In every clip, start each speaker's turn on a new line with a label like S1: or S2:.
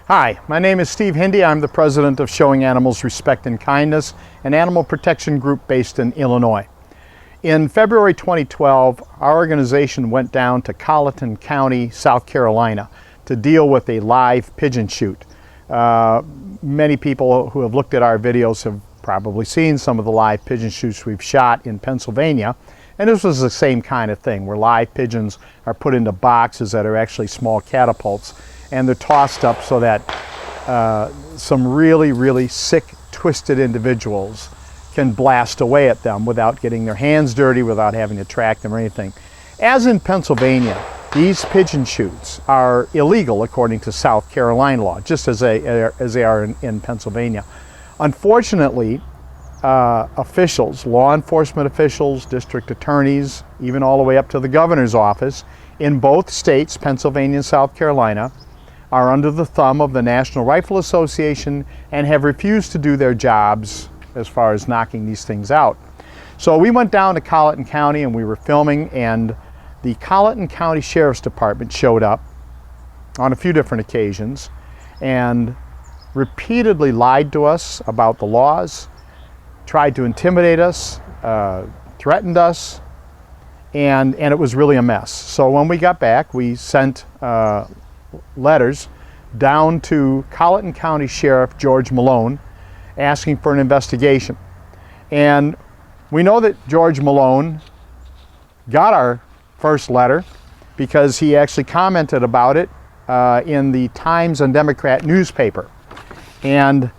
S1: Hi, my name is Steve Hindy. I'm the president of Showing Animals Respect and Kindness, an animal protection group based in Illinois. In February 2012, our organization went down to Colleton County, South Carolina to deal with a live pigeon shoot. Many people who have looked at our videos have probably seen some of the live pigeon shoots we've shot in Pennsylvania. And this was the same kind of thing, where live pigeons are put into boxes that are actually small catapults, and they're tossed up so that some really sick, twisted individuals can blast away at them without getting their hands dirty, without having to track them or anything. As in Pennsylvania, these pigeon shoots are illegal according to South Carolina law, just as they are in Pennsylvania. Unfortunately, officials, law enforcement officials, district attorneys, even all the way up to the governor's office in both states, Pennsylvania and South Carolina, are under the thumb of the National Rifle Association and have refused to do their jobs as far as knocking these things out. So we went down to Colleton County and we were filming, and the Colleton County Sheriff's Department showed up on a few different occasions and repeatedly lied to us about the laws, tried to intimidate us, threatened us, and it was really a mess. So when we got back, we sent letters down to Colleton County Sheriff George Malone asking for an investigation. And we know that George Malone got our first letter because he actually commented about it in the Times and Democrat newspaper. And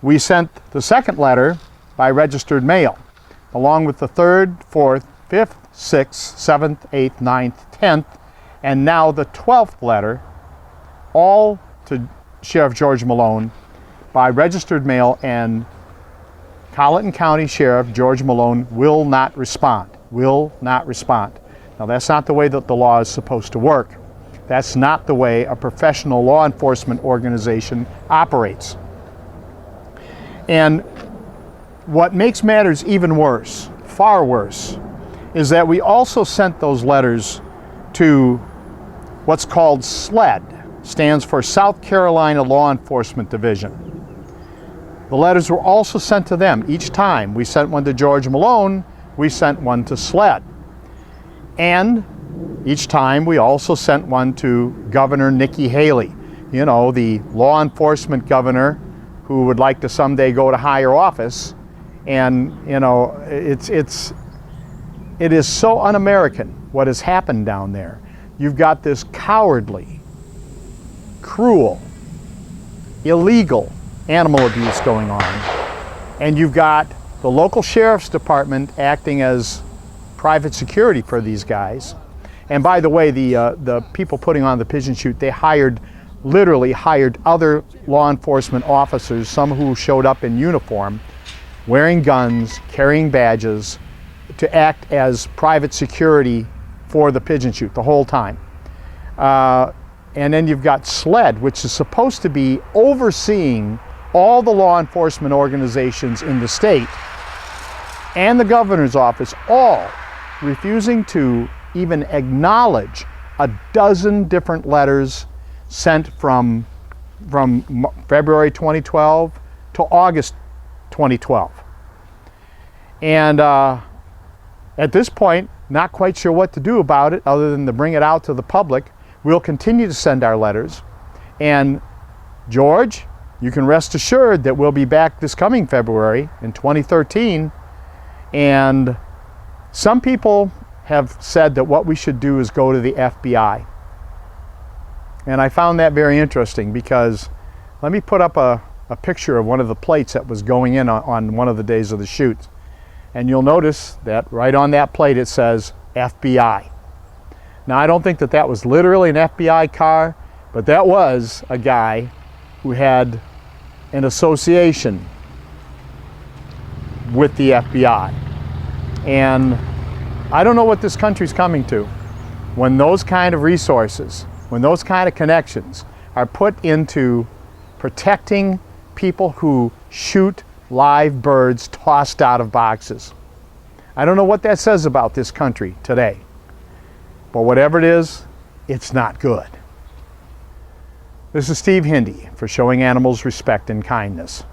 S1: we sent the second letter by registered mail, along with the 3rd, 4th, 5th, 6th, 7th, 8th, 9th, 10th, and now the 12th letter, all to Sheriff George Malone by registered mail, and Colleton County Sheriff George Malone will not respond. Will not respond. Now, that's not the way that the law is supposed to work. That's not the way a professional law enforcement organization operates. And what makes matters even worse, far worse, is that we also sent those letters to what's called SLED, stands for South Carolina Law Enforcement Division. The letters were also sent to them. Each time we sent one to George Malone, we sent one to SLED. And each time we also sent one to Governor Nikki Haley, you know, the law enforcement governor who would like to someday go to higher office. And, you know, it is so un-American what has happened down there. You've got this cowardly, cruel, illegal animal abuse going on. And you've got the local sheriff's department acting as private security for these guys. And by the way, the people putting on the pigeon shoot, they literally hired other law enforcement officers, some who showed up in uniform, wearing guns, carrying badges, to act as private security for the pigeon shoot the whole time. And then you've got SLED, which is supposed to be overseeing all the law enforcement organizations in the state, and the governor's office, all refusing to even acknowledge a dozen different letters sent from February 2012 to August 2012. And at this point, not quite sure what to do about it other than to bring it out to the public. We'll continue to send our letters. And George, you can rest assured that we'll be back this coming February in 2013. And some people have said that what we should do is go to the FBI. And I found that very interesting, because let me put up a picture of one of the plates that was going in on one of the days of the shoot. And you'll notice that right on that plate it says FBI. Now, I don't think that that was literally an FBI car, but that was a guy who had an association with the FBI. And I don't know what this country's coming to when those kind of resources, when those kind of connections are put into protecting people who shoot live birds tossed out of boxes. I don't know what that says about this country today, but whatever it is, it's not good. This is Steve Hindy for Showing Animals Respect and Kindness.